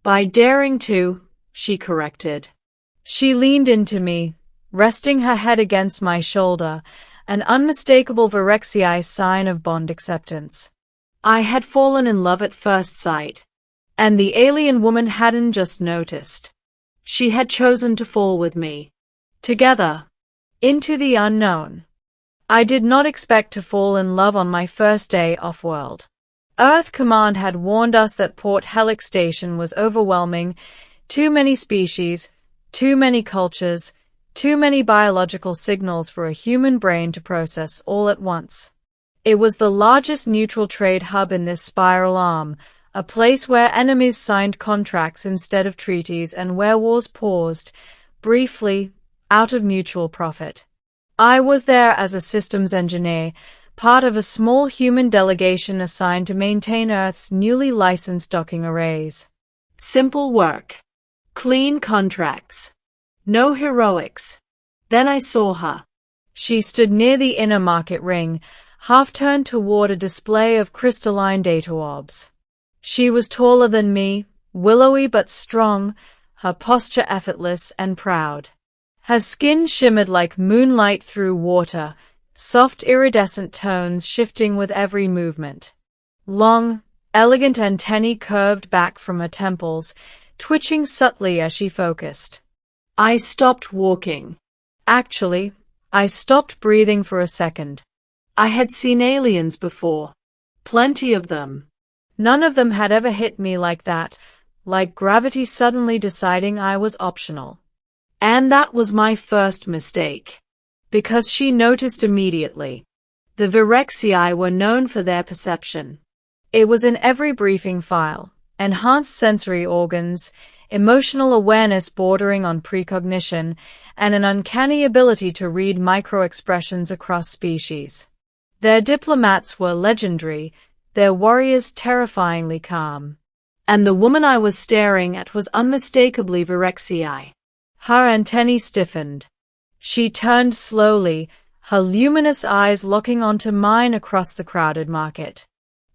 By daring to, she corrected. She leaned into me, resting her head against my shoulder, an unmistakable HFY sign of bond acceptance. I had fallen in love at first sight. And the alien woman hadn't just noticed. She had chosen to fall with me. Together. Into the unknown. I did not expect to fall in love on my first day off-world. Earth Command had warned us that Port Helix Station was overwhelming, too many species, too many cultures, too many biological signals for a human brain to process all at once. It was the largest neutral trade hub in this spiral arm, a place where enemies signed contracts instead of treaties and where wars paused, briefly, out of mutual profit. I was there as a systems engineer, part of a small human delegation assigned to maintain Earth's newly licensed docking arrays. Simple work. Clean contracts. No heroics. Then I saw her. She stood near the inner market ring, half turned toward a display of crystalline data orbs. She was taller than me, willowy but strong, her posture effortless and proud. Her skin shimmered like moonlight through water, soft iridescent tones shifting with every movement. Long, elegant antennae curved back from her temples, twitching subtly as she focused. I stopped walking. Actually, I stopped breathing for a second. I had seen aliens before. Plenty of them. None of them had ever hit me like that, like gravity suddenly deciding I was optional. And that was my first mistake. Because she noticed immediately. The HFY were known for their perception. It was in every briefing file. Enhanced sensory organs, emotional awareness bordering on precognition, and an uncanny ability to read micro-expressions across species. Their diplomats were legendary, their warriors terrifyingly calm. And the woman I was staring at was unmistakably HFY. Her antennae stiffened. She turned slowly, her luminous eyes locking onto mine across the crowded market.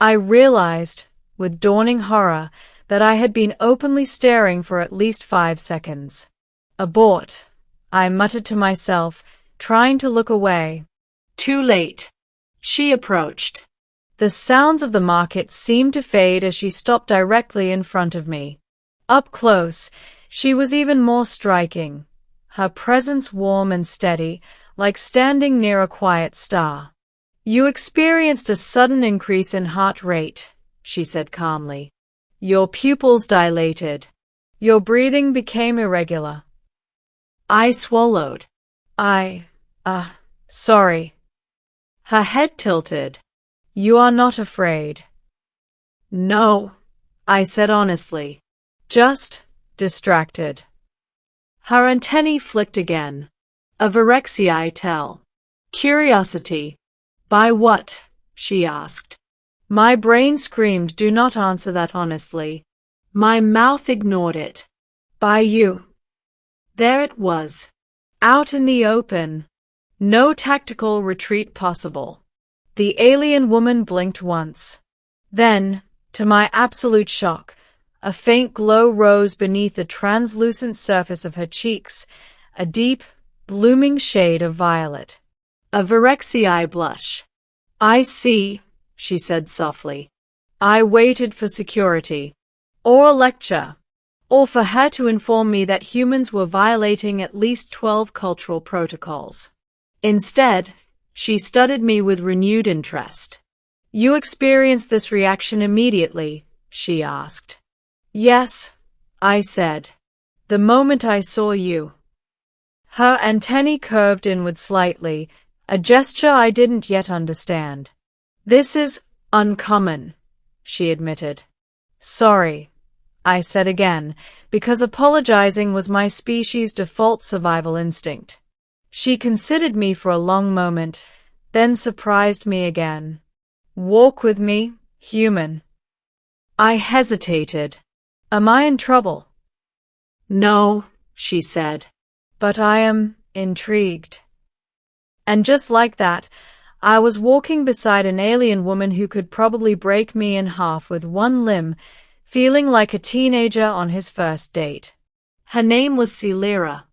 I realized, with dawning horror, that I had been openly staring for at least 5 seconds. Abort, I muttered to myself, trying to look away. Too late. She approached. The sounds of the market seemed to fade as she stopped directly in front of me. Up close, she was even more striking, her presence warm and steady, like standing near a quiet star. You experienced a sudden increase in heart rate, she said calmly. Your pupils dilated. Your breathing became irregular. I swallowed. Sorry. Her head tilted. You are not afraid. No, I said honestly. Just distracted. Her antennae flicked again. A HFY tell. Curiosity. By what? She asked. My brain screamed, do not answer that honestly. My mouth ignored it. By you. There it was. Out in the open. No tactical retreat possible. The alien woman blinked once. Then, to my absolute shock, a faint glow rose beneath the translucent surface of her cheeks, a deep, blooming shade of violet. A HFY blush. I see, she said softly. I waited for security. Or a lecture. Or for her to inform me that humans were violating at least 12 cultural protocols. Instead, she studied me with renewed interest. You experienced this reaction immediately, she asked. Yes, I said. The moment I saw you. Her antennae curved inward slightly, a gesture I didn't yet understand. This is uncommon, she admitted. Sorry, I said again, because apologizing was my species' default survival instinct. She considered me for a long moment, then surprised me again. Walk with me, human. I hesitated. Am I in trouble? No, she said. But I am intrigued. And just like that, I was walking beside an alien woman who could probably break me in half with one limb, feeling like a teenager on his first date. Her name was Celera.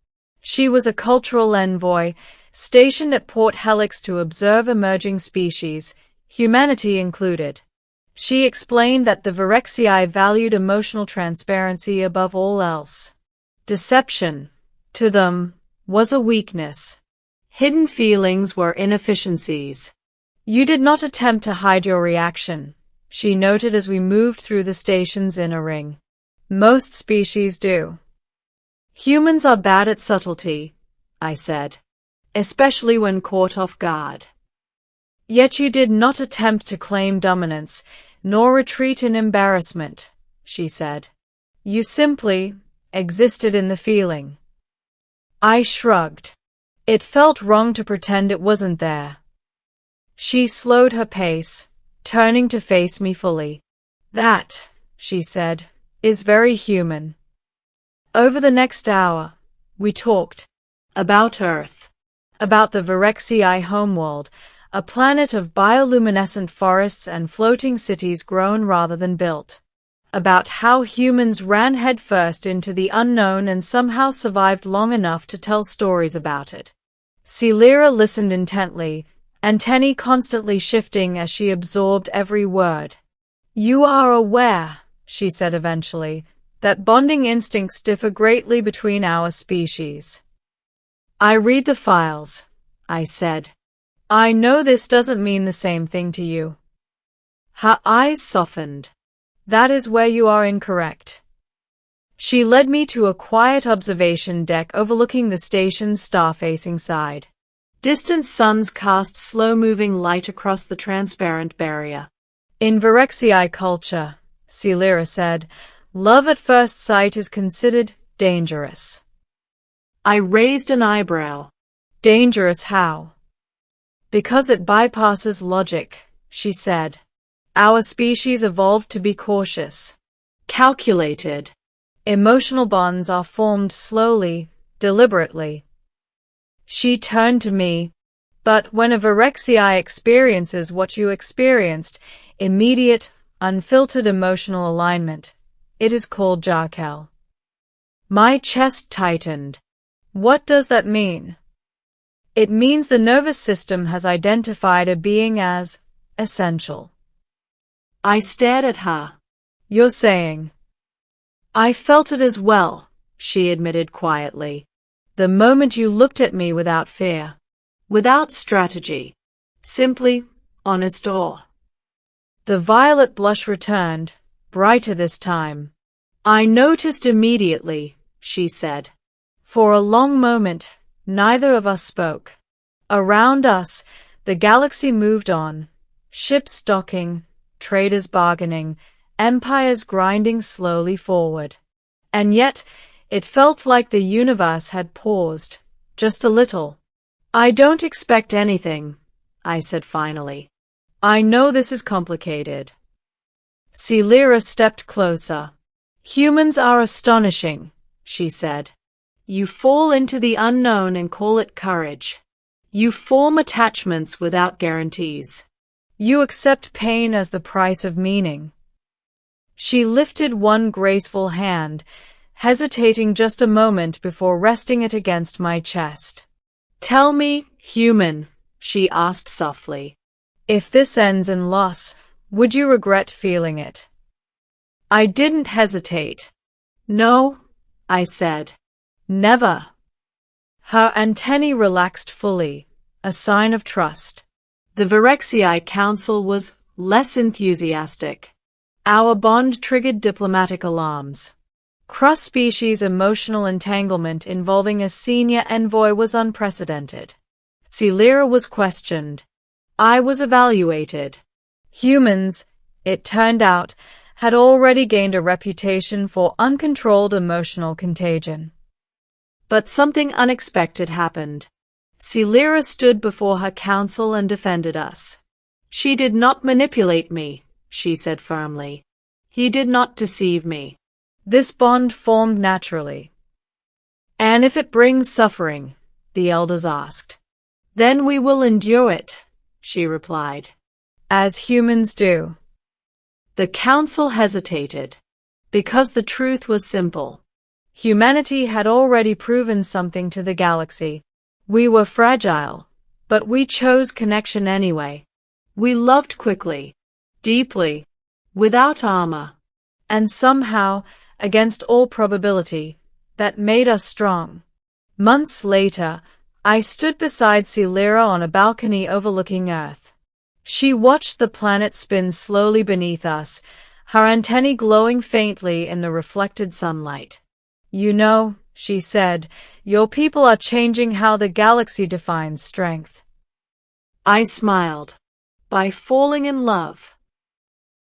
She was a cultural envoy, stationed at Port Helix to observe emerging species, humanity included. She explained that the Virexii valued emotional transparency above all else. Deception, to them, was a weakness. Hidden feelings were inefficiencies. You did not attempt to hide your reaction, she noted as we moved through the station's inner ring. Most species do. Humans are bad at subtlety, I said, especially when caught off guard. Yet you did not attempt to claim dominance, nor retreat in embarrassment, she said. You simply existed in the feeling. I shrugged. It felt wrong to pretend it wasn't there. She slowed her pace, turning to face me fully. That, she said, is very human. Over the next hour, we talked about Earth, about the Virexii homeworld, a planet of bioluminescent forests and floating cities grown rather than built, about how humans ran headfirst into the unknown and somehow survived long enough to tell stories about it. Celera listened intently, antennae constantly shifting as she absorbed every word. You are aware, she said eventually, that bonding instincts differ greatly between our species. I read the files, I said. I know this doesn't mean the same thing to you. Her eyes softened. That is where you are incorrect. She led me to a quiet observation deck overlooking the station's star-facing side. Distant suns cast slow-moving light across the transparent barrier. In Virexii culture, Celera said, love at first sight is considered dangerous. I raised an eyebrow. Dangerous how? Because it bypasses logic, she said. Our species evolved to be cautious, calculated. Emotional bonds are formed slowly, deliberately. She turned to me. But when a Virexii experiences what you experienced, immediate, unfiltered emotional alignment, it is called Jarkel. My chest tightened. What does that mean? It means the nervous system has identified a being as essential. I stared at her. You're saying? I felt it as well, she admitted quietly. The moment you looked at me without fear, without strategy, simply honest awe. The violet blush returned, brighter this time. I noticed immediately, she said. For a long moment, neither of us spoke. Around us, the galaxy moved on, ships docking, traders bargaining, empires grinding slowly forward. And yet, it felt like the universe had paused, just a little. I don't expect anything, I said finally. I know this is complicated. Celera stepped closer. Humans are astonishing, she said. You fall into the unknown and call it courage. You form attachments without guarantees. You accept pain as the price of meaning. She lifted one graceful hand, hesitating just a moment before resting it against my chest. Tell me, human, she asked softly. If this ends in loss, would you regret feeling it? I didn't hesitate. No, I said. Never. Her antennae relaxed fully, a sign of trust. The Virexii Council was less enthusiastic. Our bond triggered diplomatic alarms. Cross-species emotional entanglement involving a senior envoy was unprecedented. Celera was questioned. I was evaluated. Humans, it turned out, had already gained a reputation for uncontrolled emotional contagion. But something unexpected happened. Celera stood before her council and defended us. She did not manipulate me, she said firmly. He did not deceive me. This bond formed naturally. And if it brings suffering, the elders asked. Then we will endure it, she replied. As humans do. The council hesitated. Because the truth was simple. Humanity had already proven something to the galaxy. We were fragile, but we chose connection anyway. We loved quickly, deeply, without armor. And somehow, against all probability, that made us strong. Months later, I stood beside Celera on a balcony overlooking Earth. She watched the planet spin slowly beneath us, her antennae glowing faintly in the reflected sunlight. "You know," she said, "your people are changing how the galaxy defines strength." I smiled. By falling in love.